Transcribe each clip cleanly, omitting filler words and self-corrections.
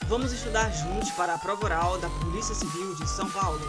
Vamos estudar juntos para a prova oral da Polícia Civil de São Paulo.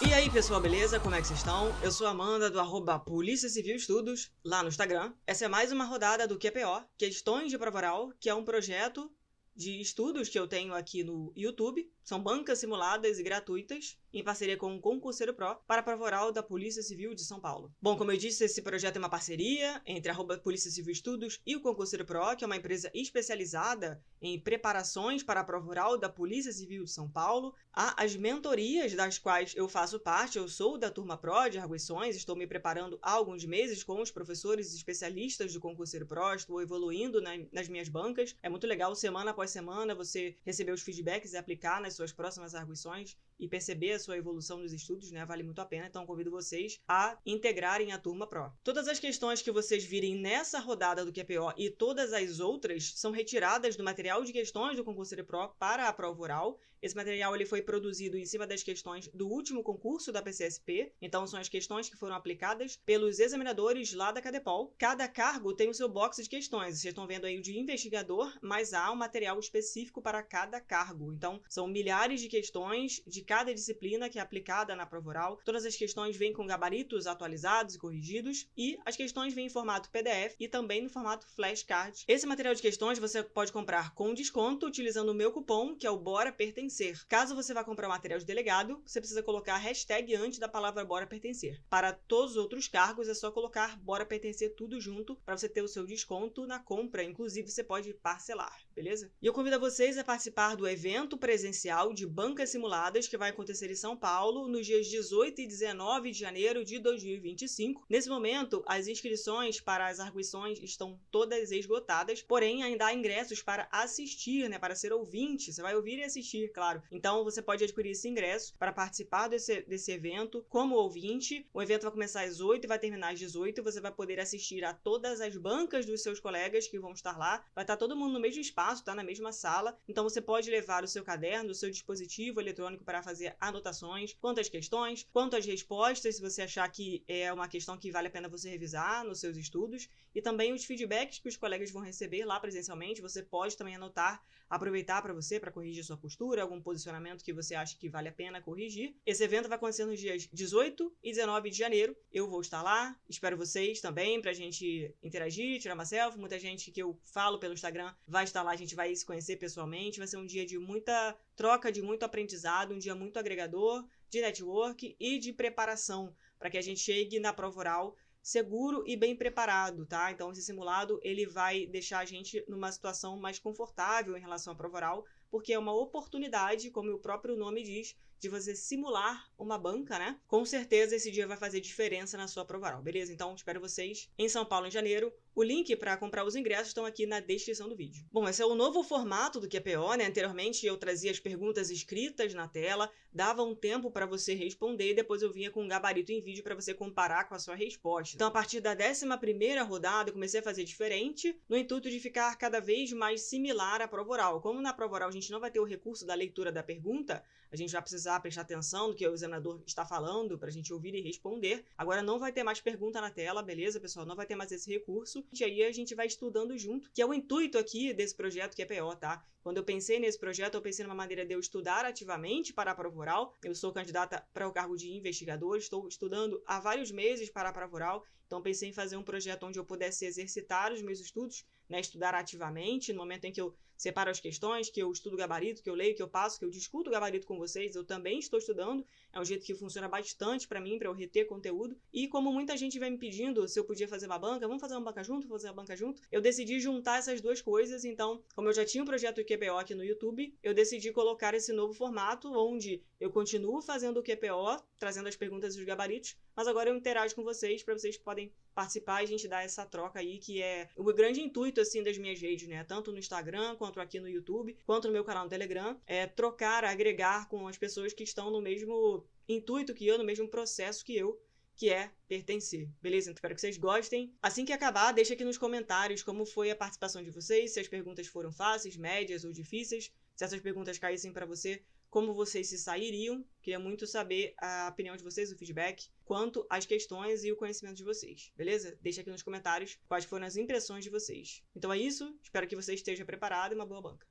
E aí, pessoal, beleza? Como é que vocês estão? Eu sou a Amanda do @Polícia Civil Estudos, lá no Instagram. Essa é mais uma rodada do QPO, Questões de Prova Oral, que é um projeto de estudos que eu tenho aqui no YouTube. São bancas simuladas e gratuitas, em parceria com o Concurseiro Pro, para a prova oral da Polícia Civil de São Paulo. Bom, como eu disse, esse projeto é uma parceria entre a Polícia Civil Estudos e o Concurseiro Pro, que é uma empresa especializada em preparações para a prova oral da Polícia Civil de São Paulo. Há as mentorias das quais eu faço parte, eu sou da turma Pro de Arguições, estou me preparando há alguns meses com os professores especialistas do Concurseiro Pro, estou evoluindo nas minhas bancas. É muito legal, semana após semana, você receber os feedbacks e aplicar nas suas próximas arguições e perceber a sua evolução nos estudos, né? Vale muito a pena, então convido vocês a integrarem a turma Pro. Todas as questões que vocês virem nessa rodada do QPO e todas as outras são retiradas do material de questões do Concurseiro Pro para a prova oral. Esse material ele foi produzido em cima das questões do último concurso da PCSP, então são as questões que foram aplicadas pelos examinadores lá da Cadepol. Cada cargo tem o seu box de questões, vocês estão vendo aí o de investigador, mas há um material específico para cada cargo, então são milhares de questões de cada disciplina que é aplicada na prova oral. Todas as questões vêm com gabaritos atualizados e corrigidos, e as questões vêm em formato PDF e também no formato flashcard. Esse material de questões você pode comprar com desconto utilizando o meu cupom, que é o Bora Pertencer. Caso você vá comprar material de delegado, você precisa colocar a hashtag antes da palavra Bora Pertencer. Para todos os outros cargos, é só colocar Bora Pertencer tudo junto para você ter o seu desconto na compra. Inclusive, você pode parcelar, beleza? E eu convido a vocês a participar do evento presencial de bancas simuladas que vai acontecer em São Paulo nos dias 18 e 19 de janeiro de 2025. Nesse momento, as inscrições para as arguições estão todas esgotadas, porém ainda há ingressos para assistir, né, para ser ouvinte. Você vai ouvir e assistir, claro. Então você pode adquirir esse ingresso para participar desse evento como ouvinte. O evento vai começar às 8 e vai terminar às 18. Você vai poder assistir a todas as bancas dos seus colegas que vão estar lá. Vai estar todo mundo no mesmo espaço, tá? Na mesma sala. Então você pode levar o seu caderno, o seu dispositivo eletrônico para fazer anotações, quanto às questões, quanto às respostas, se você achar que é uma questão que vale a pena você revisar nos seus estudos, e também os feedbacks que os colegas vão receber lá presencialmente. Você pode também anotar, aproveitar para você, para corrigir sua postura, algum posicionamento que você acha que vale a pena corrigir. Esse evento vai acontecer nos dias 18 e 19 de janeiro. Eu vou estar lá, espero vocês também pra gente interagir, tirar uma selfie. Muita gente que eu falo pelo Instagram vai estar lá, a gente vai se conhecer pessoalmente. Vai ser um dia de muita troca, de muito aprendizado, um dia muito agregador, de network e de preparação, para que a gente chegue na prova oral seguro e bem preparado, tá? Então esse simulado ele vai deixar a gente numa situação mais confortável em relação à prova oral, porque é uma oportunidade, como o próprio nome diz, de você simular uma banca, né? Com certeza esse dia vai fazer diferença na sua prova oral, beleza? Então espero vocês em São Paulo em janeiro. O link para comprar os ingressos estão aqui na descrição do vídeo. Bom, esse é o novo formato do QPO, né? Anteriormente eu trazia as perguntas escritas na tela, dava um tempo para você responder e depois eu vinha com um gabarito em vídeo para você comparar com a sua resposta. Então a partir da 11ª rodada eu comecei a fazer diferente, no intuito de ficar cada vez mais similar à prova oral. Como na prova oral a gente não vai ter o recurso da leitura da pergunta, a gente vai precisar prestar atenção no que o examinador está falando para a gente ouvir e responder. Agora não vai ter mais pergunta na tela, beleza, pessoal? Não vai ter mais esse recurso. E aí a gente vai estudando junto, que é o intuito aqui desse projeto QPO, tá? Quando eu pensei nesse projeto, eu pensei numa maneira de eu estudar ativamente para a prova oral. Eu sou candidata para o cargo de investigador, estou estudando há vários meses para a prova oral, então pensei em fazer um projeto onde eu pudesse exercitar os meus estudos, né, estudar ativamente, no momento em que eu separo as questões, que eu estudo o gabarito, que eu leio, que eu passo, que eu discuto o gabarito com vocês, eu também estou estudando. É um jeito que funciona bastante para mim, para eu reter conteúdo. E como muita gente vai me pedindo se eu podia fazer uma banca, vamos fazer uma banca junto, fazer uma banca junto, eu decidi juntar essas duas coisas. Então, como eu já tinha um projeto QPO aqui no YouTube, eu decidi colocar esse novo formato, onde eu continuo fazendo o QPO, trazendo as perguntas e os gabaritos, mas agora eu interajo com vocês, para vocês podem participar e a gente dar essa troca aí, que é o grande intuito, assim, das minhas redes, né? Tanto no Instagram, quanto aqui no YouTube, quanto no meu canal no Telegram, é trocar, agregar com as pessoas que estão no mesmo intuito que eu, no mesmo processo que eu, que é pertencer, beleza? Então, espero que vocês gostem. Assim que acabar, deixa aqui nos comentários como foi a participação de vocês, se as perguntas foram fáceis, médias ou difíceis, se essas perguntas caíssem para você como vocês se sairiam. Queria muito saber a opinião de vocês, o feedback, quanto às questões e o conhecimento de vocês, beleza? Deixa aqui nos comentários quais foram as impressões de vocês. Então é isso, espero que você esteja preparado e uma boa banca.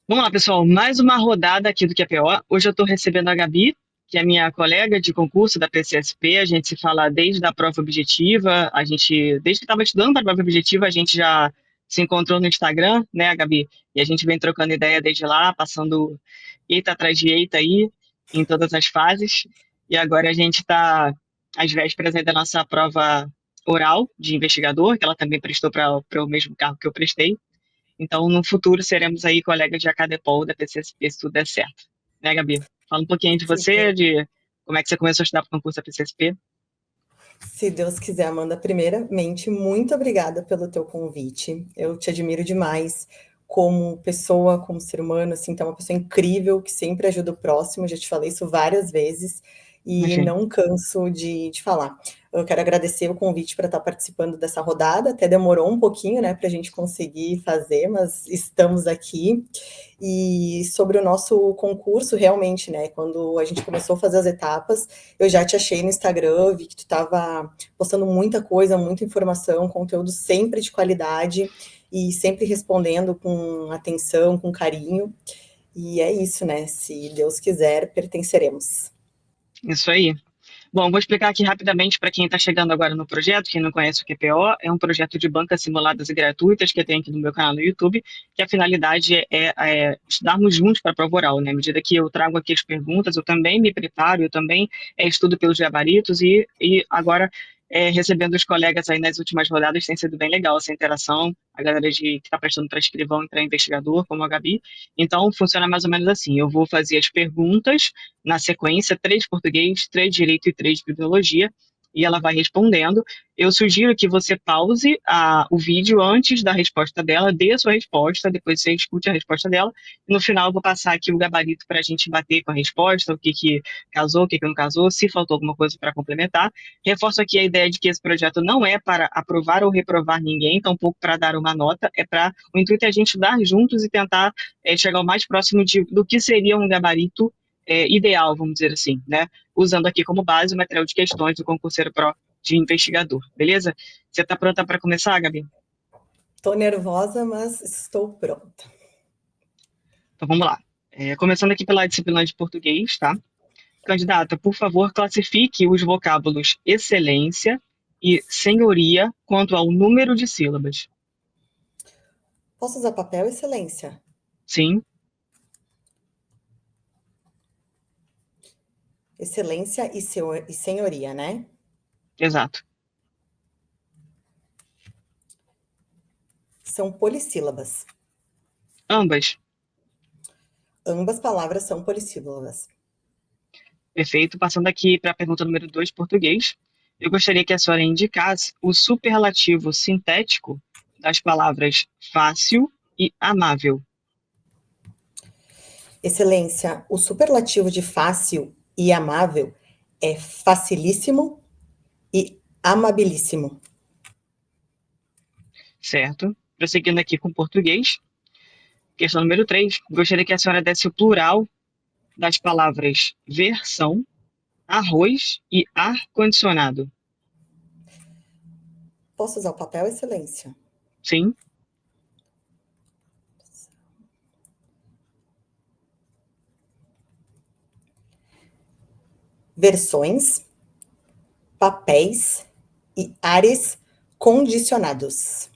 Vamos lá, pessoal. Mais uma rodada aqui do QPO. Hoje eu estou recebendo a Gabi, que é minha colega de concurso da PCSP. A gente se fala desde a prova objetiva. Desde que estava estudando para a prova objetiva, a gente já se encontrou no Instagram, né, Gabi? E a gente vem trocando ideia desde lá, passando eita atrás de eita aí, em todas as fases. E agora a gente está às vésperas aí da nossa prova oral de investigador, que ela também prestou para o mesmo cargo que eu prestei. Então, no futuro, seremos aí colegas de Acadepol da PCSP, se tudo der certo. Né, Gabi? Fala um pouquinho de Se você, Deus, de como é que você começou a estudar para o concurso da PCSP. se Deus quiser, Amanda, primeiramente, muito obrigada pelo teu convite. Eu te admiro demais como pessoa, como ser humano, assim, tu é uma pessoa incrível que sempre ajuda o próximo. Já te falei isso várias vezes e Enfim, não canso de falar. Eu quero agradecer o convite para estar participando dessa rodada. Até demorou um pouquinho, né, para a gente conseguir fazer, mas estamos aqui. E sobre o nosso concurso, realmente, né, quando a gente começou a fazer as etapas, eu já te achei no Instagram, vi que tu estava postando muita coisa, muita informação, conteúdo sempre de qualidade e sempre respondendo com atenção, com carinho. E é isso, né? Se Deus quiser, pertenceremos. isso aí. Bom, vou explicar aqui rapidamente para quem está chegando agora no projeto, quem não conhece o QPO, é um projeto de bancas simuladas e gratuitas que eu tenho aqui no meu canal no YouTube, que a finalidade é estudarmos juntos para a prova oral, né? À medida que eu trago aqui as perguntas, eu também me preparo, eu também estudo pelos gabaritos e agora recebendo os colegas aí nas últimas rodadas tem sido bem legal essa interação, a galera que está prestando para escrivão e para investigador, como a Gabi. Então, funciona mais ou menos assim, eu vou fazer as perguntas na sequência, 3 de português, 3 de direito e 3 de biologia, e ela vai respondendo. Eu sugiro que você pause o vídeo antes da resposta dela, dê a sua resposta, depois você escute a resposta dela, e no final eu vou passar aqui o gabarito para a gente bater com a resposta, o que, que casou, o que, que não casou, se faltou alguma coisa para complementar. Reforço aqui a ideia de que esse projeto não é para aprovar ou reprovar ninguém, tampouco para dar uma nota, o intuito é a gente estudar juntos e tentar chegar o mais próximo do que seria um gabarito ideal, vamos dizer assim, né? Usando aqui como base o material de questões do concurseiro pró de investigador, beleza? Você está pronta para começar, Gabi? Estou nervosa, mas estou pronta. Então vamos lá. Começando aqui pela disciplina de português, tá? Candidata, por favor, classifique os vocábulos excelência e senhoria quanto ao número de sílabas. Posso usar papel, excelência? Sim, Excelência e senhoria, né? exato. São polissílabas. Ambas. Ambas palavras são polissílabas. Perfeito. Passando aqui para a pergunta número 2, português. Eu gostaria que a senhora indicasse o superlativo sintético das palavras fácil e amável. Excelência, o superlativo de fácil e amável é facilíssimo e amabilíssimo. Certo? Prosseguindo aqui com português. Questão número 3. Gostaria que a senhora desse o plural das palavras versão, arroz e ar-condicionado. Posso usar o papel, excelência? Sim, Versões, papéis e ares condicionados.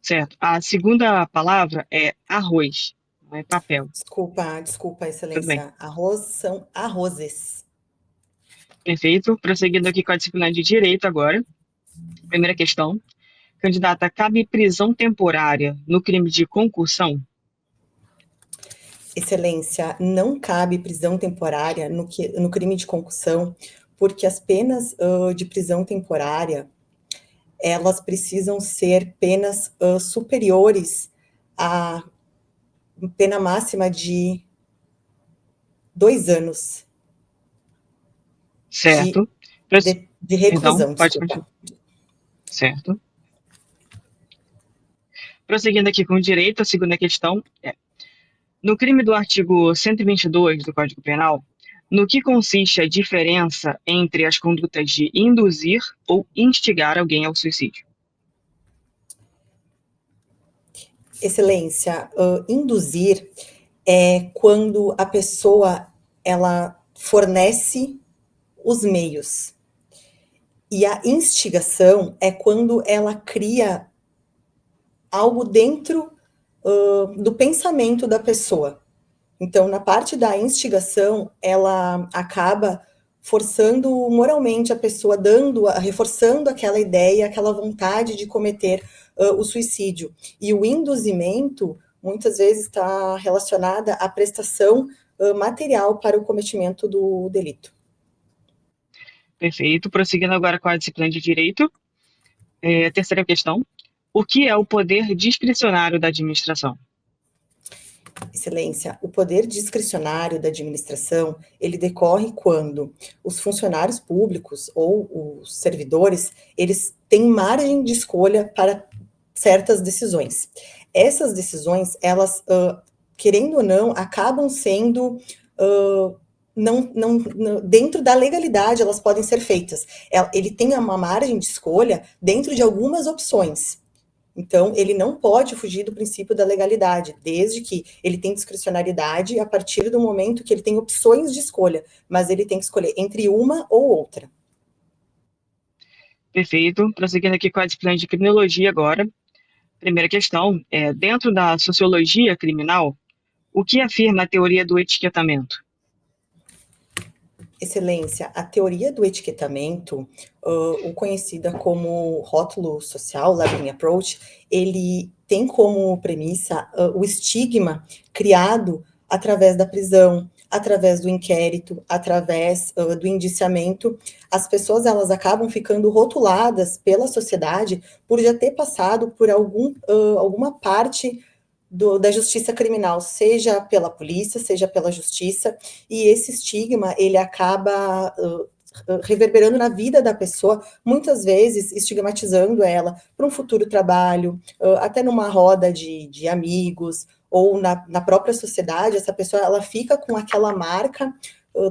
certo. A segunda palavra é arroz, não é papel. Desculpa, Tudo bem. excelência. Arroz são arrozes. Perfeito. Prosseguindo aqui com a disciplina de direito agora. Primeira questão. Candidata, cabe prisão temporária no crime de concussão? Excelência, não cabe prisão temporária no crime de concussão, porque as penas de prisão temporária, elas precisam ser penas superiores à pena máxima de 2 anos de, Certo. de Perdão, reclusão, pode continuar. desculpa. Certo. Prosseguindo aqui com o direito, a segunda questão é: No crime do artigo 122 do Código Penal, no que consiste a diferença entre as condutas de induzir ou instigar alguém ao suicídio? Excelência, induzir é quando a pessoa ela fornece os meios. E a instigação é quando ela cria algo dentro do pensamento da pessoa. Então, na parte da instigação, ela acaba forçando moralmente a pessoa, reforçando aquela ideia, aquela vontade de cometer o suicídio. E o induzimento, muitas vezes, está relacionada à prestação material para o cometimento do delito. Perfeito. Prosseguindo agora com a disciplina de Direito. Terceira questão. O que é o poder discricionário da administração? Excelência, o poder discricionário da administração, ele decorre quando os funcionários públicos ou os servidores, eles têm margem de escolha para certas decisões. Essas decisões, elas, querendo ou não, acabam sendo dentro da legalidade, elas podem ser feitas. Ele tem uma margem de escolha dentro de algumas opções. Então, ele não pode fugir do princípio da legalidade, desde que ele tem discricionariedade a partir do momento que ele tem opções de escolha, mas ele tem que escolher entre uma ou outra. Perfeito. Prosseguindo aqui com a disciplina de Criminologia agora. Primeira questão. Dentro da sociologia criminal, o que afirma a teoria do etiquetamento? Excelência, a teoria do etiquetamento, o conhecida como rótulo social, labeling approach, ele tem como premissa o estigma criado através da prisão, através do inquérito, através do indiciamento. As pessoas, elas acabam ficando rotuladas pela sociedade por já ter passado por alguma parte da justiça criminal, seja pela polícia, seja pela justiça, e esse estigma, ele acaba reverberando na vida da pessoa, muitas vezes estigmatizando ela para um futuro trabalho, até numa roda de amigos, ou na própria sociedade, essa pessoa, ela fica com aquela marca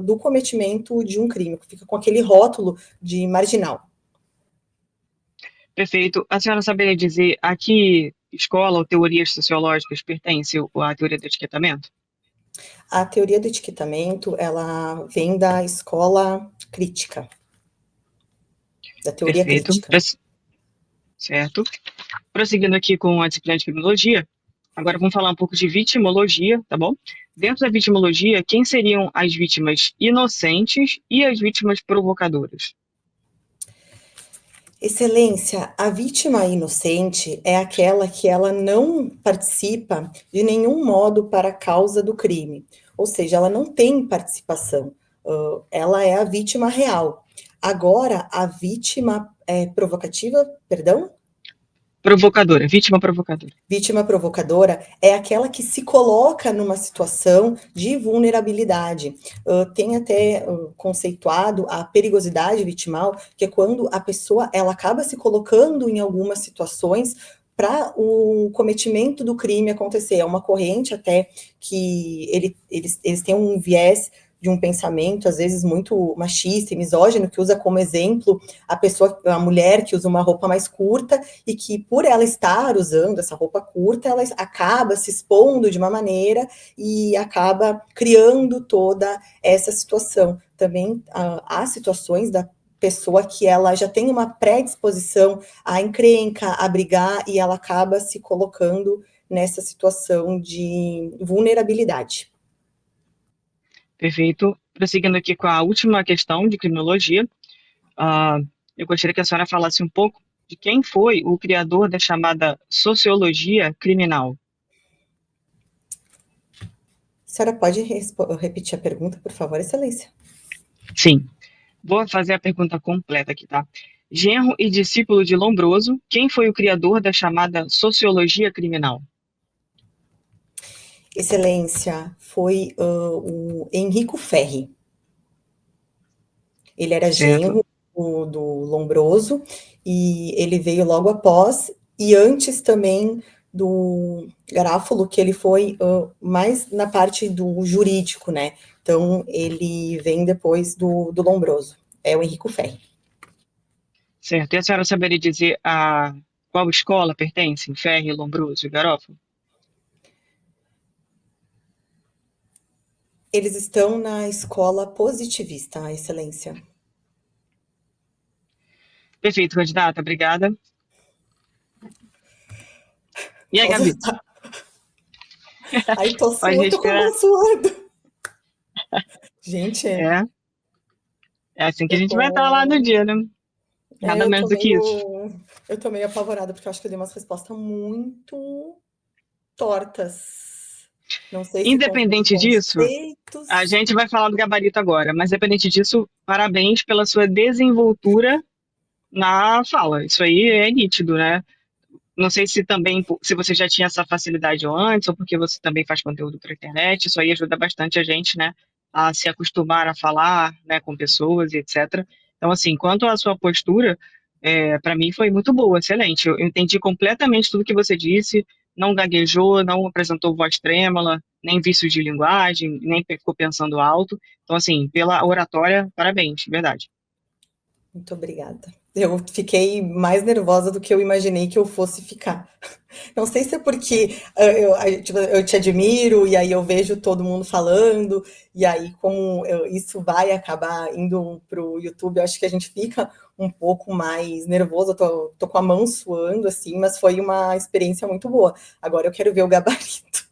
do cometimento de um crime, fica com aquele rótulo de marginal. Perfeito. A senhora saberia dizer a que escola ou teorias sociológicas pertence a teoria do etiquetamento? A teoria do etiquetamento, ela vem da escola crítica, da teoria Perfeito. crítica. Certo. Prosseguindo aqui com a disciplina de criminologia, agora vamos falar um pouco de vitimologia, tá bom? Dentro da vitimologia, quem seriam as vítimas inocentes e as vítimas provocadoras? Excelência, a vítima inocente é aquela que ela não participa de nenhum modo para a causa do crime, ou seja, ela não tem participação, ela é a vítima real. Agora, a vítima provocativa, perdão? Provocadora, vítima provocadora. Vítima provocadora é aquela que se coloca numa situação de vulnerabilidade. Tem até conceituado a perigosidade vitimal, que é quando a pessoa ela acaba se colocando em algumas situações para o cometimento do crime acontecer. É uma corrente até que eles têm um viés de um pensamento, às vezes, muito machista e misógino, que usa como exemplo a mulher que usa uma roupa mais curta e que, por ela estar usando essa roupa curta, ela acaba se expondo de uma maneira e acaba criando toda essa situação. Também há situações da pessoa que ela já tem uma predisposição à encrenca, a brigar, e ela acaba se colocando nessa situação de vulnerabilidade. Perfeito. Prosseguindo aqui com a última questão de criminologia, eu gostaria que a senhora falasse um pouco de quem foi o criador da chamada sociologia criminal. A senhora pode repetir a pergunta, por favor, Excelência? Sim. Vou fazer a pergunta completa aqui, tá? Genro e discípulo de Lombroso, quem foi o criador da chamada sociologia criminal? Excelência, foi o Enrico Ferri. Ele era Certo. genro do Lombroso, e ele veio logo após, e antes também do Garofalo, que ele foi mais na parte do jurídico, né? Então, ele vem depois do Lombroso. É o Henrico Ferri. Certo. E a senhora saberia dizer a qual escola pertencem? Ferri, Lombroso e Garofalo? Eles estão na escola positivista, a excelência. Perfeito, candidata. Obrigada. E aí, Gabi? Aí tô Pode com a respirar. mão suando. Gente, É, é assim que a eu gente vai estar lá no tô, dia, né? Nada eu menos tô do que isso. meio apavorada, porque eu acho que eu dei umas respostas muito tortas. Não sei se confunde Independente disso, a conceitos. gente vai falar do gabarito agora, mas independente disso, parabéns pela sua desenvoltura na fala. Isso aí é nítido, né? Não sei se também, se você já tinha essa facilidade antes, ou porque você também faz conteúdo para internet, isso aí ajuda bastante a gente, né, a se acostumar a falar, né, com pessoas e etc. Então, assim, quanto à sua postura, para mim foi muito boa, excelente. Eu entendi completamente tudo que você disse, não gaguejou, não apresentou voz trêmula, nem vícios de linguagem, nem ficou pensando alto. Então, assim, pela oratória, parabéns, de verdade. Muito obrigada. Eu fiquei mais nervosa do que eu imaginei que eu fosse ficar. Não sei se é porque tipo, eu te admiro, e aí eu vejo todo mundo falando, e aí isso vai acabar indo para o YouTube, eu acho que a gente fica um pouco mais nervoso, tô com a mão suando, assim, mas foi uma experiência muito boa. Agora eu quero ver o gabarito.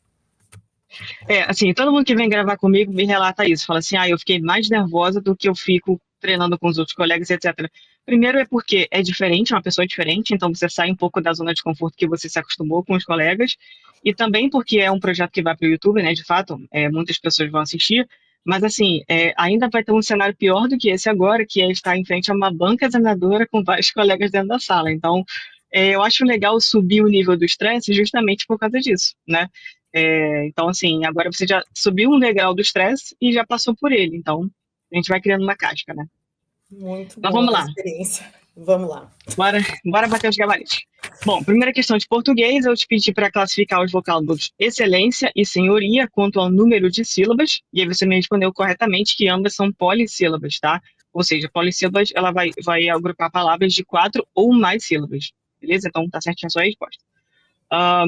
Assim, todo mundo que vem gravar comigo me relata isso. Fala assim, eu fiquei mais nervosa do que eu fico treinando com os outros colegas, etc. Primeiro é porque é diferente, é uma pessoa diferente, então você sai um pouco da zona de conforto que você se acostumou com os colegas, e também porque é um projeto que vai para o YouTube, né, de fato, muitas pessoas vão assistir, mas assim, ainda vai ter um cenário pior do que esse agora, que é estar em frente a uma banca examinadora com vários colegas dentro da sala. Então, eu acho legal subir o nível do estresse justamente por causa disso, né? Então, assim, agora você já subiu um degrau do estresse e já passou por ele. Então, a gente vai criando uma casca, né? Muito Mas boa vamos a lá. experiência. Vamos lá. Bora bater os gabaritos. Bom, primeira questão de português, eu te pedi para classificar os vocábulos excelência e senhoria quanto ao número de sílabas, e aí você me respondeu corretamente que ambas são polissílabas, tá? Ou seja, polissílabas, ela vai agrupar palavras de 4 ou mais sílabas, beleza? Então, tá certinha a sua resposta. Ah,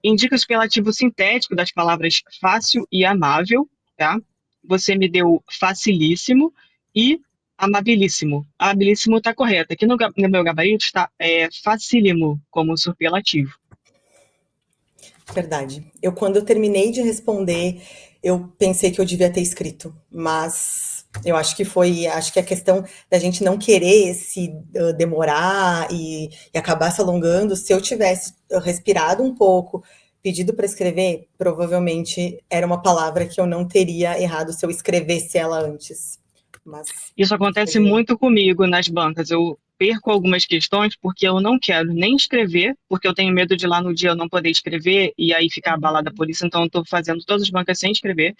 indica o superlativo sintético das palavras fácil e amável, tá? Você me deu facilíssimo e amabilíssimo. Amabilíssimo está correto. Aqui no meu gabarito está facílimo como superlativo. Verdade. Quando eu terminei de responder, eu pensei que eu devia ter escrito, mas eu acho que a questão da gente não querer se demorar e acabar se alongando, se eu tivesse respirado um pouco, pedido para escrever, provavelmente era uma palavra que eu não teria errado se eu escrevesse ela antes. Mas Isso acontece foi muito comigo nas bancas. Eu perco algumas questões porque eu não quero nem escrever, porque eu tenho medo de lá no dia eu não poder escrever e aí ficar abalada por isso, então eu estou fazendo todas as bancas sem escrever.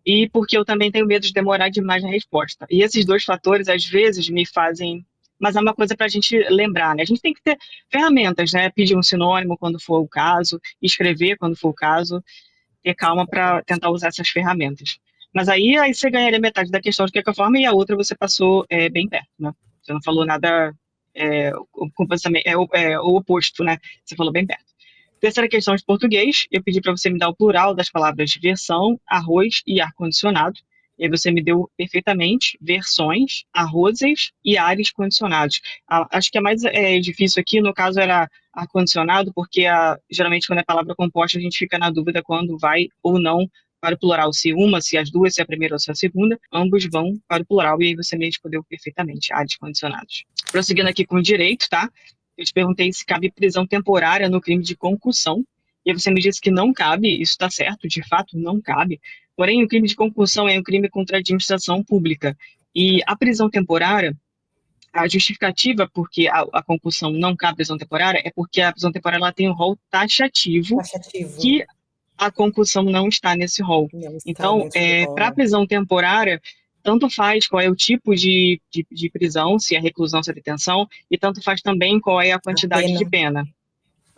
E porque eu também tenho medo de demorar demais na resposta. E esses dois fatores, às vezes, me fazem. Mas é uma coisa para a gente lembrar, né? A gente tem que ter ferramentas, né? Pedir um sinônimo quando for o caso, escrever quando for o caso, ter calma para tentar usar essas ferramentas. Mas aí você ganharia metade da questão de qualquer forma e a outra você passou bem perto, né? Você não falou nada completamente, o oposto, né? Você falou bem perto. Terceira questão de português, eu pedi para você me dar o plural das palavras versão, arroz e ar-condicionado. E aí você me deu perfeitamente versões, arrozes e ares condicionados. Acho que é mais difícil aqui, no caso era ar-condicionado, porque geralmente quando é palavra composta a gente fica na dúvida quando vai ou não para o plural, se uma, se as duas, se a primeira ou se a segunda, ambos vão para o plural, e aí você me respondeu perfeitamente, ares condicionados. Prosseguindo aqui com o direito, tá? Eu te perguntei se cabe prisão temporária no crime de concussão, e aí você me disse que não cabe, isso está certo, de fato não cabe. Porém, o crime de concussão é um crime contra a administração pública. E a prisão temporária, a justificativa porque a concussão não cabe prisão temporária é porque a prisão temporária ela tem um rol taxativo taxativo. que a concussão não está nesse rol. Não está Então, dentro do rol, para a né? prisão temporária, tanto faz qual é o tipo de prisão, se é reclusão, se é detenção, e tanto faz também qual é a A quantidade pena. de pena.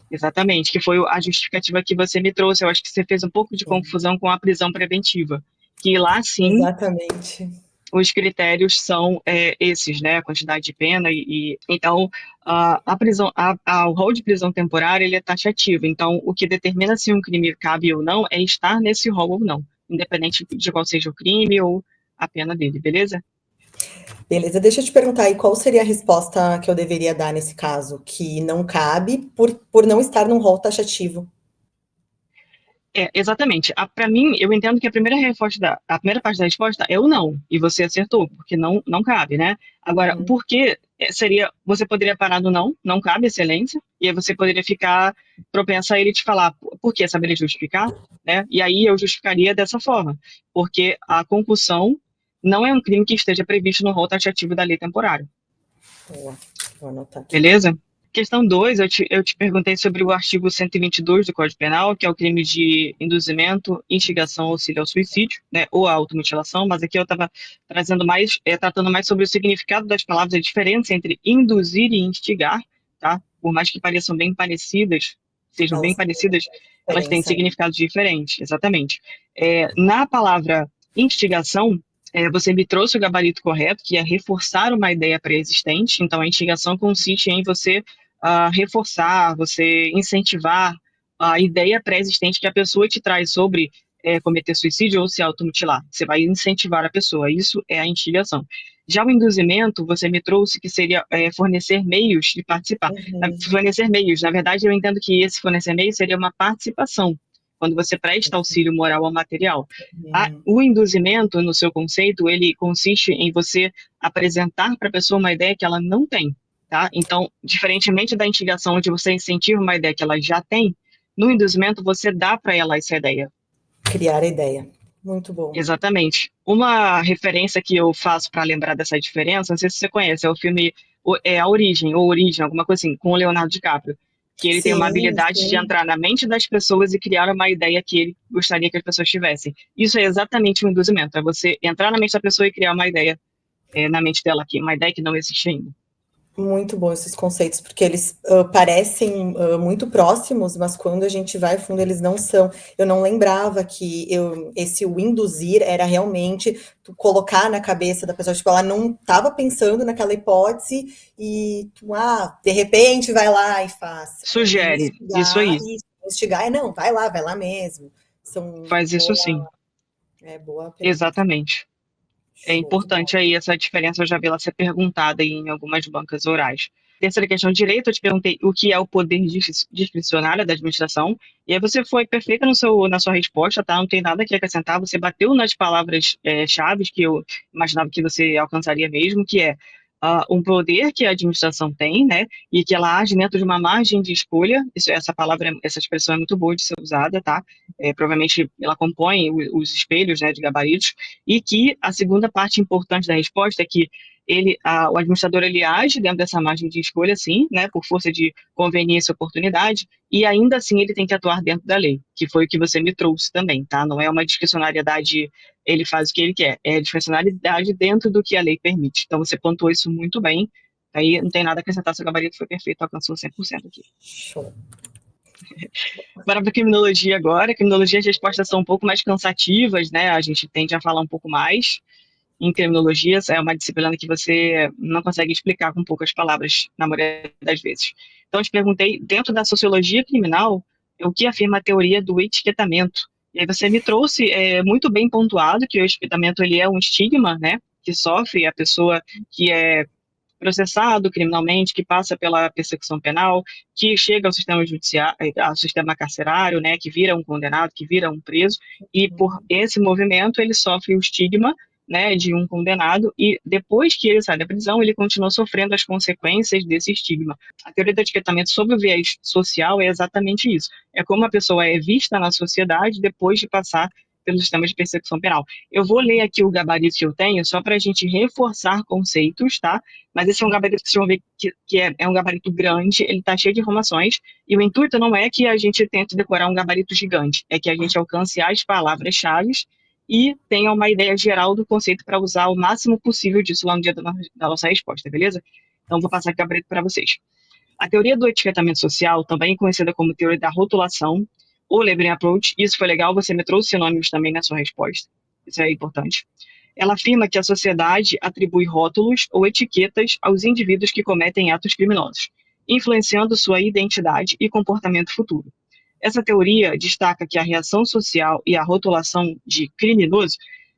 Exatamente, que foi a justificativa que você me trouxe. Eu acho que você fez um pouco de Sim, confusão com a prisão preventiva, que lá sim exatamente. os critérios são esses, né? A quantidade de pena então a prisão, o rol de prisão temporária ele é taxativo. Então o que determina se um crime cabe ou não é estar nesse rol ou não, independente de qual seja o crime ou a pena dele, beleza? Beleza, deixa eu te perguntar aí qual seria a resposta que eu deveria dar nesse caso, que não cabe por não estar num rol taxativo. Exatamente. Para mim, eu entendo que a primeira parte da resposta é o não, e você acertou, porque não cabe, né? Agora, o Uhum. porquê seria, você poderia parar no não, não cabe excelência, e aí você poderia ficar propensa a ele te falar, por quê? Saberia justificar, né? E aí eu justificaria dessa forma, porque a concussão não é um crime que esteja previsto no rol taxativo da lei temporária. Boa, vou anotar aqui. Beleza? Questão 2, eu te perguntei sobre o artigo 122 do Código Penal, que é o crime de induzimento, instigação, auxílio ao suicídio, né, ou à automutilação, mas aqui eu estava tratando mais sobre o significado das palavras, a diferença entre induzir e instigar, tá? Por mais que pareçam bem parecidas, sejam bem Elas têm parecidas, elas têm diferença, né? significados diferentes, exatamente. Na palavra instigação, você me trouxe o gabarito correto, que é reforçar uma ideia pré-existente. Então, a instigação consiste em você reforçar, você incentivar a ideia pré-existente que a pessoa te traz sobre cometer suicídio ou se automutilar. Você vai incentivar a pessoa. Isso é a instigação. Já o induzimento, você me trouxe que seria fornecer meios de participar. Uhum. Fornecer meios, na verdade, eu entendo que esse fornecer meios seria uma participação, quando você presta auxílio moral ou material. Uhum. O induzimento, no seu conceito, ele consiste em você apresentar para a pessoa uma ideia que ela não tem, tá? Então, diferentemente da instigação, onde você incentiva uma ideia que ela já tem, no induzimento você dá para ela essa ideia. Criar a ideia. Muito bom. Exatamente. Uma referência que eu faço para lembrar dessa diferença, não sei se você conhece, é o filme A Origem, ou Origem, alguma coisa assim, com o Leonardo DiCaprio, que ele tem uma Sim, habilidade de sim. entrar na mente das pessoas e criar uma ideia que ele gostaria que as pessoas tivessem. Isso é exatamente um induzimento, é você entrar na mente da pessoa e criar uma ideia na mente dela aqui, uma ideia que não existe ainda. Muito bom esses conceitos, porque eles parecem muito próximos, mas quando a gente vai fundo, eles não são. Eu não lembrava que esse o induzir era realmente tu colocar na cabeça da pessoa, tipo, ela não estava pensando naquela hipótese e tu, de repente vai lá e faz. Sugere, isso aí, Instigar é não, vai lá mesmo. São faz isso sim, boa pergunta. exatamente. É Show de bola. importante aí essa diferença, eu já vi ela ser perguntada em algumas bancas orais. Terceira questão de direito, eu te perguntei o que é o poder discricionário da administração, e aí você foi perfeita na sua resposta, tá? Não tem nada que acrescentar, você bateu nas palavras-chave que eu imaginava que você alcançaria mesmo, que é um poder que a administração tem, né? E que ela age dentro de uma margem de escolha, essa palavra, essa expressão é muito boa de ser usada, tá? Provavelmente ela compõe os espelhos, né, de gabaritos, e que a segunda parte importante da resposta é que o administrador ele age dentro dessa margem de escolha, sim, né, por força de conveniência e oportunidade, e ainda assim ele tem que atuar dentro da lei, que foi o que você me trouxe também, tá? Não é uma discricionariedade, ele faz o que ele quer, é discricionariedade dentro do que a lei permite. Então você pontuou isso muito bem, aí não tem nada a acrescentar, seu gabarito foi perfeito, alcançou 100% aqui. Show. Bora para criminologia agora. Criminologia, as respostas são um pouco mais cansativas, né? A gente tende a falar um pouco mais. Em criminologia, é uma disciplina que você não consegue explicar com poucas palavras, na maioria das vezes. Então, eu te perguntei, dentro da sociologia criminal, o que afirma a teoria do etiquetamento? E aí você me trouxe muito bem pontuado que o etiquetamento ele é um estigma, né? Que sofre a pessoa que é processado criminalmente, que passa pela persecução penal, que chega ao sistema judiciário, ao sistema carcerário, né, que vira um condenado, que vira um preso, e por esse movimento ele sofre o estigma, né, de um condenado, e depois que ele sai da prisão, ele continua sofrendo as consequências desse estigma. A teoria do etiquetamento sobre o viés social é exatamente isso. É como a pessoa é vista na sociedade depois de passar pelo sistema de persecução penal. Eu vou ler aqui o gabarito que eu tenho, só para a gente reforçar conceitos, tá? Mas esse é um gabarito que vocês vão ver que é um gabarito grande, ele está cheio de informações, e o intuito não é que a gente tente decorar um gabarito gigante, é que a gente alcance as palavras-chave e tenha uma ideia geral do conceito para usar o máximo possível disso lá no dia da nossa resposta, beleza? Então, vou passar aqui o gabarito para vocês. A teoria do etiquetamento social, também conhecida como teoria da rotulação, ou labeling approach, isso foi legal, você me trouxe sinônimos também na sua resposta, isso é importante. Ela afirma que a sociedade atribui rótulos ou etiquetas aos indivíduos que cometem atos criminosos, influenciando sua identidade e comportamento futuro. Essa teoria destaca que a reação social e a rotulação de criminoso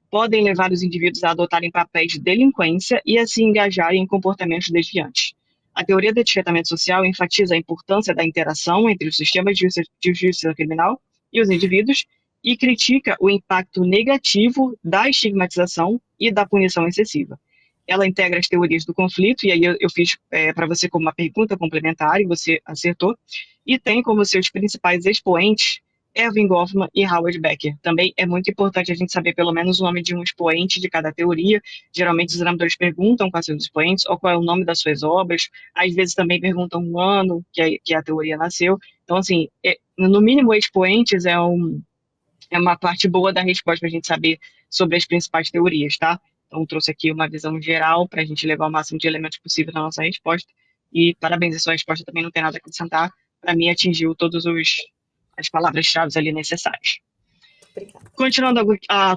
podem levar os indivíduos a adotarem papéis de delinquência e a se engajarem em comportamentos desviantes. A teoria do etiquetamento social enfatiza a importância da interação entre os sistemas de justiça criminal e os indivíduos e critica o impacto negativo da estigmatização e da punição excessiva. Ela integra as teorias do conflito, e aí eu fiz para você como uma pergunta complementar, e você acertou, e tem como seus principais expoentes Erving Goffman e Howard Becker. Também é muito importante a gente saber pelo menos o nome de um expoente de cada teoria. Geralmente os examinadores perguntam quais são os expoentes, ou qual é o nome das suas obras, às vezes também perguntam o ano que a teoria nasceu. Então, assim, no mínimo expoentes é uma parte boa da resposta para a gente saber sobre as principais teorias, tá? Então, trouxe aqui uma visão geral para a gente levar o máximo de elementos possível na nossa resposta. E parabéns, a sua resposta também não tem nada a acrescentar. Para mim, atingiu todas as palavras-chave ali necessárias. Obrigada. Continuando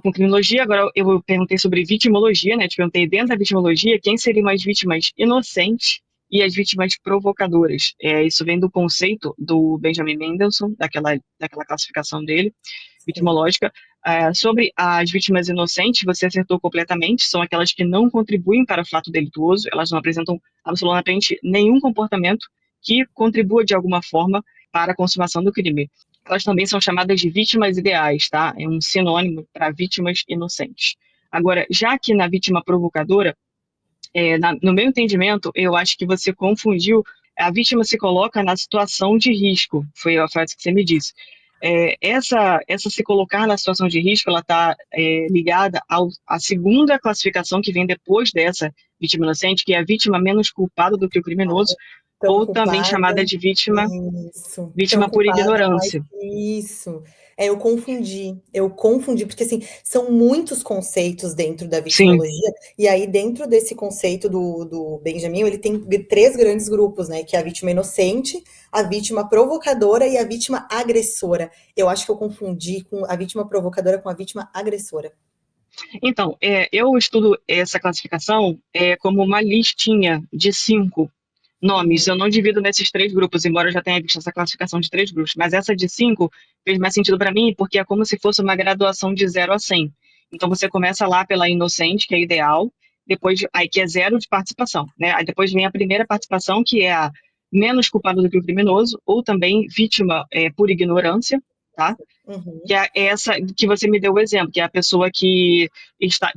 com criminologia, agora eu perguntei sobre vitimologia, né? Te perguntei dentro da vitimologia quem seriam as vítimas inocentes e as vítimas provocadoras. Isso vem do conceito do Benjamin Mendelsohn, daquela classificação dele, vitimológica. Sobre as vítimas inocentes, você acertou completamente, são aquelas que não contribuem para o fato delituoso, elas não apresentam absolutamente nenhum comportamento que contribua de alguma forma para a consumação do crime. Elas também são chamadas de vítimas ideais, tá? É um sinônimo para vítimas inocentes. Agora, já que na vítima provocadora, no meu entendimento, eu acho que você confundiu, a vítima se coloca na situação de risco, foi a frase que você me disse. Essa se colocar na situação de risco, ela está ligada à segunda classificação que vem depois dessa vítima inocente, que é a vítima menos culpada do que o criminoso, ou também chamada de vítima por ignorância. Isso. Eu confundi, porque assim, são muitos conceitos dentro da vitimologia, e aí dentro desse conceito do Benjamin, ele tem 3 grandes grupos, né, que é a vítima inocente, a vítima provocadora e a vítima agressora. Eu acho que eu confundi com a vítima provocadora com a vítima agressora. Então, eu estudo essa classificação como uma listinha de 5 nomes. Eu não divido nesses 3 grupos, embora eu já tenha visto essa classificação de 3 grupos, mas essa de 5 fez mais sentido para mim, porque é como se fosse uma graduação de 0 a 100. Então, você começa lá pela inocente, que é ideal, depois, aí que é 0 de participação, né? Aí depois vem a primeira participação, que é a menos culpada do que o criminoso, ou também vítima por ignorância, tá? Que é essa que você me deu o exemplo, que é a pessoa que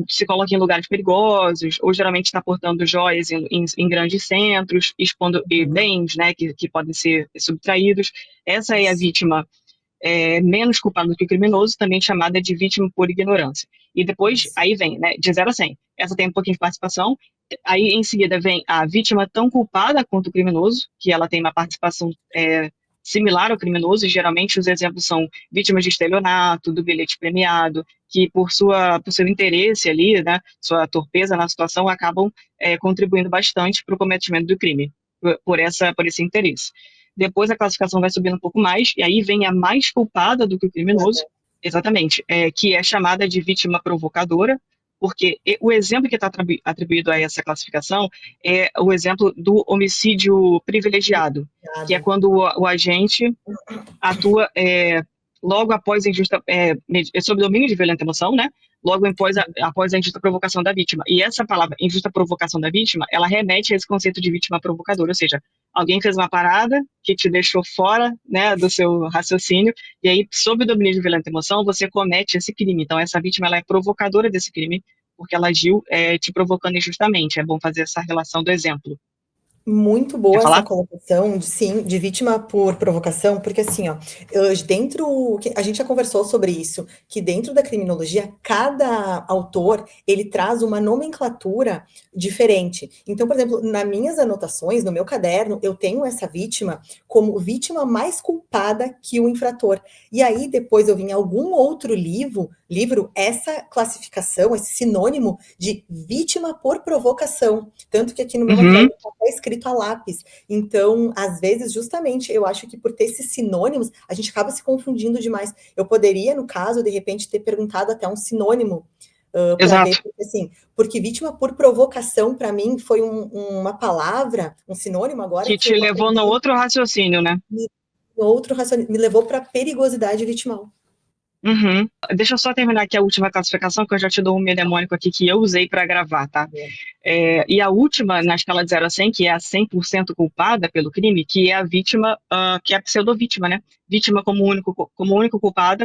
se coloca em lugares perigosos, ou geralmente está portando joias em grandes centros, expondo bens, né, que podem ser subtraídos. Essa é a vítima menos culpada do que o criminoso, também chamada de vítima por ignorância. E depois, aí vem, né, de 0 a 100. Essa tem um pouquinho de participação. Aí, em seguida, vem a vítima tão culpada quanto o criminoso, que ela tem uma participação similar ao criminoso, e geralmente os exemplos são vítimas de estelionato, do bilhete premiado, que por seu interesse ali, né, sua torpeza na situação, acabam contribuindo bastante para o cometimento do crime, por esse interesse. Depois a classificação vai subindo um pouco mais, e aí vem a mais culpada do que o criminoso, exatamente, que é chamada de vítima provocadora, porque o exemplo que está atribuído a essa classificação é o exemplo do homicídio privilegiado, que é quando o agente atua logo após a injusta, sob domínio de violenta emoção, né? Logo após a injusta provocação da vítima. E essa palavra, injusta provocação da vítima, ela remete a esse conceito de vítima provocadora, ou seja, alguém fez uma parada que te deixou fora, né, do seu raciocínio, e aí, sob o domínio de violenta emoção, você comete esse crime. Então, essa vítima, ela é provocadora desse crime, porque ela agiu te provocando injustamente. É bom fazer essa relação do exemplo. Muito boa essa colocação, de vítima por provocação, porque assim, ó, a gente já conversou sobre isso, que dentro da criminologia, cada autor, ele traz uma nomenclatura diferente. Então, por exemplo, nas minhas anotações, no meu caderno, eu tenho essa vítima como vítima mais culpada que o infrator. E aí, depois eu vi em algum outro livro, essa classificação, esse sinônimo de vítima por provocação. Tanto que aqui no meu material está escrito escrito a lápis. Então, às vezes, justamente, eu acho que por ter esses sinônimos, a gente acaba se confundindo demais. Eu poderia, no caso, de repente, ter perguntado até um sinônimo para ver, Exato. porque, assim, porque vítima por provocação, para mim, foi uma palavra, um sinônimo agora Que que te eu levou no aprendi, outro raciocínio, né? me, outro raciocínio, me levou para perigosidade vitimal. Uhum. Deixa eu só terminar aqui a última classificação, que eu já te dou um mnemônico aqui que eu usei para gravar, tá? E a última, na escala de 0 a 100, que é a 100% culpada pelo crime, que é a vítima, que é a pseudovítima, né? Vítima como única culpada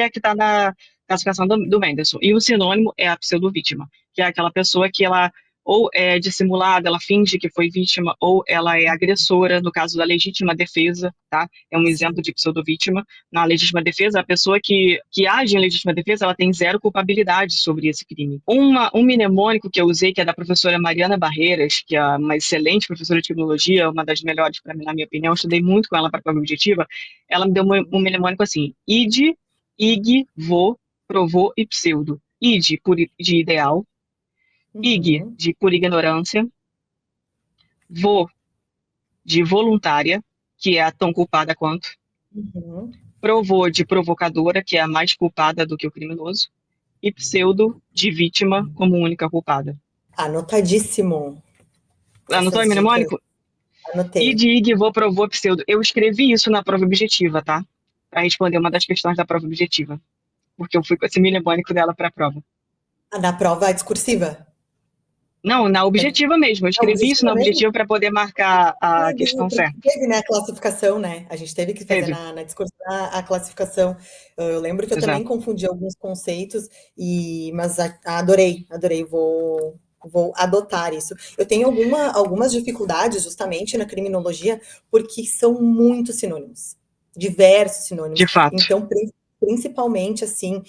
é a que está na classificação do Mendelson. E o sinônimo é a pseudovítima, que é aquela pessoa que ela ou é dissimulada, ela finge que foi vítima, ou ela é agressora, no caso da legítima defesa, tá? É um exemplo Sim. de pseudovítima. Na legítima defesa, a pessoa que age em legítima defesa, ela tem zero culpabilidade sobre esse crime. Um mnemônico que eu usei, que é da professora Mariana Barreiras, que é uma excelente professora de criminologia, uma das melhores para mim, na minha opinião, eu estudei muito com ela para a prova objetiva, ela me deu um mnemônico assim: id, ig, vo, provô e pseudo. Id, de ideal; ig, Uhum. de por ignorância; vo, de voluntária, que é a tão culpada quanto; Uhum. provô, de provocadora, que é a mais culpada do que o criminoso; e pseudo, de vítima, como única culpada. Anotadíssimo. Anotou Essas em dicas, mnemônico? E anotei. de ig, vou, provô, pseudo. Eu escrevi isso na prova objetiva, tá? Para responder uma das questões da prova objetiva. Porque eu fui com esse mnemônico dela para a prova. Na prova discursiva? Não, na objetiva mesmo. Eu Não, escrevi isso objetiva na mesmo? objetiva para poder marcar a questão Porque certa. teve, né, a classificação, né? A gente teve que fazer Teve, na discussão a classificação. Eu lembro que eu também exato. confundi alguns conceitos, mas adorei, vou adotar isso. Eu tenho algumas dificuldades justamente na criminologia, porque são muitos sinônimos, diversos De sinônimos. fato. Então, principalmente assim,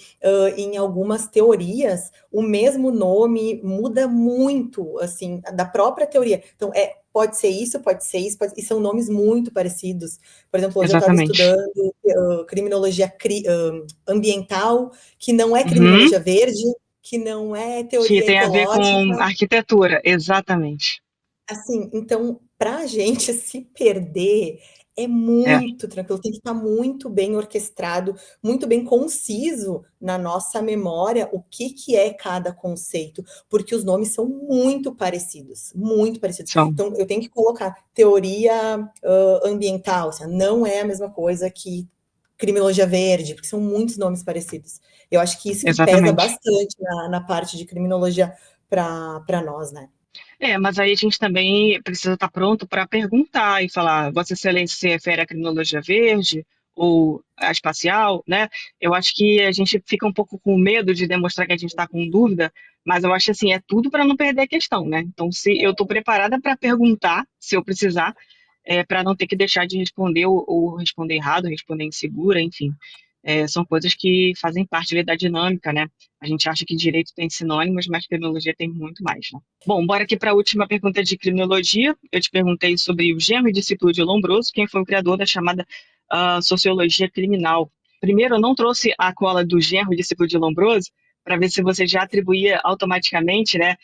em algumas teorias, o mesmo nome muda muito, assim, da própria teoria. Então, pode ser isso, e são nomes muito parecidos. Por exemplo, hoje eu estava Exatamente. estudando criminologia ambiental, que não é Uhum. criminologia verde, que não é Que teoria tem a ver com ecológica. arquitetura. Exatamente. Assim, então, para a gente se perder é É, muito tranquilo, tem que estar muito bem orquestrado, muito bem conciso na nossa memória o que, que é cada conceito, porque os nomes são muito parecidos, muito parecidos. são. Então, eu tenho que colocar teoria ambiental, assim, não é a mesma coisa que criminologia verde, porque são muitos nomes parecidos. Eu acho que isso que pesa Exatamente. bastante na parte de criminologia para nós, né? Mas aí a gente também precisa estar pronto para perguntar e falar: Vossa Excelência se refere à criminologia verde ou à espacial, né? Eu acho que a gente fica um pouco com medo de demonstrar que a gente está com dúvida, mas eu acho que assim, é tudo para não perder a questão, né? Então, se eu estou preparada para perguntar, se eu precisar, para não ter que deixar de responder ou responder errado, responder insegura, enfim. São coisas que fazem parte ali da dinâmica, né? A gente acha que direito tem sinônimos, mas criminologia tem muito mais, né? Bom, bora aqui para a última pergunta de criminologia. Eu te perguntei sobre o genro e discípulo de Lombroso, quem foi o criador da chamada sociologia criminal. Primeiro, eu não trouxe a cola do genro e discípulo de Lombroso para ver se você já atribuía automaticamente, né,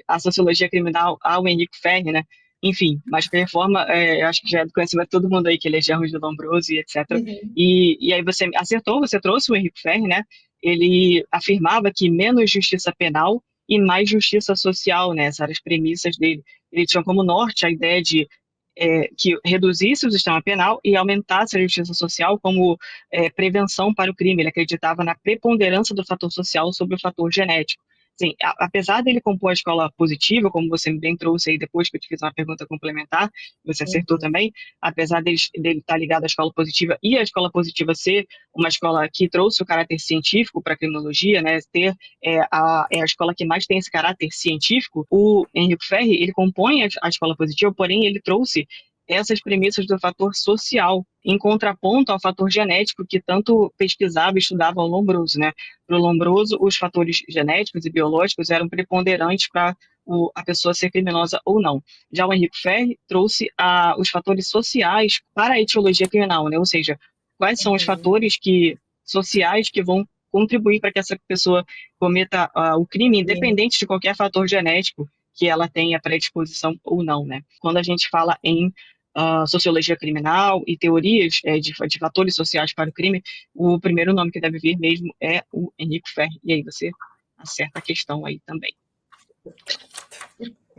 a sociologia criminal ao Henrique Ferri, né? Enfim, mas de qualquer forma, eu acho que já é do conhecimento de todo mundo aí que ele é genro de Lombroso e etc. Uhum. E aí você acertou, você trouxe o Henrique Ferri, né? Ele afirmava que menos justiça penal e mais justiça social, né? Essas eram as premissas dele. Ele tinha como norte a ideia de que reduzisse o sistema penal e aumentasse a justiça social como prevenção para o crime. Ele acreditava na preponderância do fator social sobre o fator genético. Sim, apesar dele compor a escola positiva, como você bem trouxe aí depois que eu te fiz uma pergunta complementar, você acertou Uhum. também, apesar dele estar ligado à escola positiva e a escola positiva ser uma escola que trouxe o caráter científico para a criminologia, né, ter a escola que mais tem esse caráter científico, o Henrique Ferri, ele compõe a escola positiva, porém ele trouxe essas premissas do fator social, em contraponto ao fator genético que tanto pesquisava e estudava o Lombroso, né? Para o Lombroso, os fatores genéticos e biológicos eram preponderantes para a pessoa ser criminosa ou não. Já o Henrique Ferri trouxe os fatores sociais para a etiologia criminal, né? Ou seja, quais são os Uhum. fatores sociais que vão contribuir para que essa pessoa cometa o crime, Sim. independente de qualquer fator genético que ela tenha predisposição ou não, né? Quando a gente fala em sociologia criminal e teorias de fatores sociais para o crime, o primeiro nome que deve vir mesmo é o Enrico Ferri. E aí você acerta a questão aí também.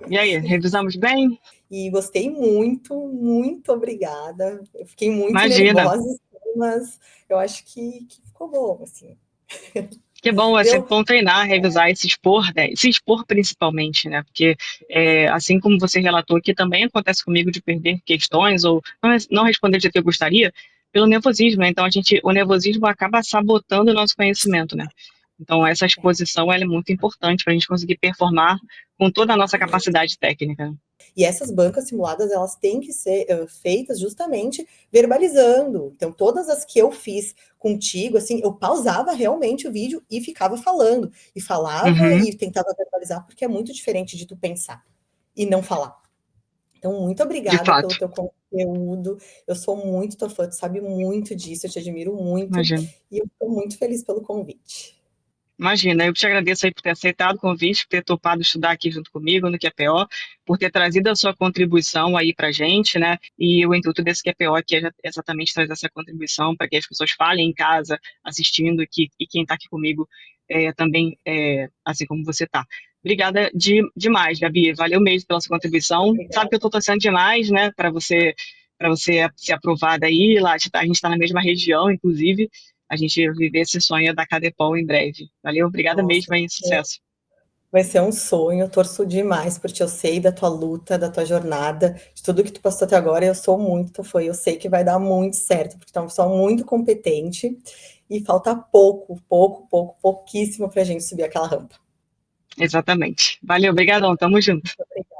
E aí, revisamos bem? E gostei muito, muito obrigada. Eu fiquei muito Imagina. nervosa, mas eu acho que ficou bom, assim. Que bom, é sempre bom treinar, revisar e se expor, né? Se expor principalmente, né? Porque, assim como você relatou aqui, também acontece comigo de perder questões ou não responder do jeito que eu gostaria, pelo nervosismo, né? Então, o nervosismo acaba sabotando o nosso conhecimento, né? Então, essa exposição ela é muito importante para a gente conseguir performar com toda a nossa capacidade técnica. E essas bancas simuladas, elas têm que ser feitas justamente verbalizando. Então, todas as que eu fiz contigo, assim, eu pausava realmente o vídeo e ficava falando. E falava e tentava verbalizar, porque é muito diferente de tu pensar e não falar. Então, muito obrigada pelo teu conteúdo. Eu sou muito tua fã, tu sabe muito disso, eu te admiro muito. Imagina. E eu estou muito feliz pelo convite. Imagina, eu te agradeço aí por ter aceitado o convite, por ter topado estudar aqui junto comigo no QPO, por ter trazido a sua contribuição aí pra gente, né? E o intuito desse QPO aqui é exatamente trazer essa contribuição para que as pessoas falem em casa, assistindo, e quem está aqui comigo também, assim como você está. Obrigada demais, Gabi. Valeu mesmo pela sua contribuição. Obrigada. Sabe que eu estou torcendo demais, né, para você ser aprovada aí. Lá, a gente está na mesma região, inclusive. A gente viver esse sonho da Cadepol em breve. Valeu, obrigada mesmo e sucesso. Vai ser um sonho, eu torço demais, porque eu sei da tua luta, da tua jornada, de tudo que tu passou até agora, eu sou muito tua fã, eu sei que vai dar muito certo, porque tu é uma pessoa muito competente, e falta pouquíssimo pra gente subir aquela rampa. Exatamente. Valeu, obrigadão, tamo junto. Muito obrigada.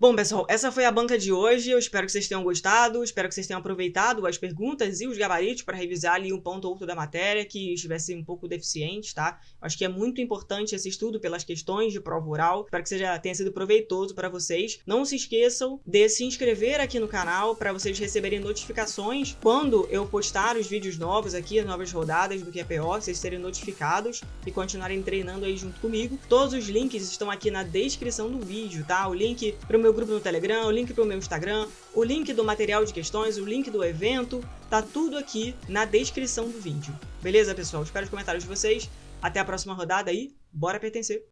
Bom, pessoal, essa foi a banca de hoje. Eu espero que vocês tenham gostado, espero que vocês tenham aproveitado as perguntas e os gabaritos para revisar ali um ponto ou outro da matéria que estivesse um pouco deficiente, tá? Acho que é muito importante esse estudo pelas questões de prova oral. Espero que tenha sido proveitoso para vocês. Não se esqueçam de se inscrever aqui no canal para vocês receberem notificações quando eu postar os vídeos novos aqui, as novas rodadas do QPO, vocês serem notificados e continuarem treinando aí junto comigo. Todos os links estão aqui na descrição do vídeo, tá? O link para o meu grupo no Telegram, o link para o meu Instagram, o link do material de questões, o link do evento, tá tudo aqui na descrição do vídeo. Beleza, pessoal? Espero os comentários de vocês. Até a próxima rodada aí. Bora pertencer!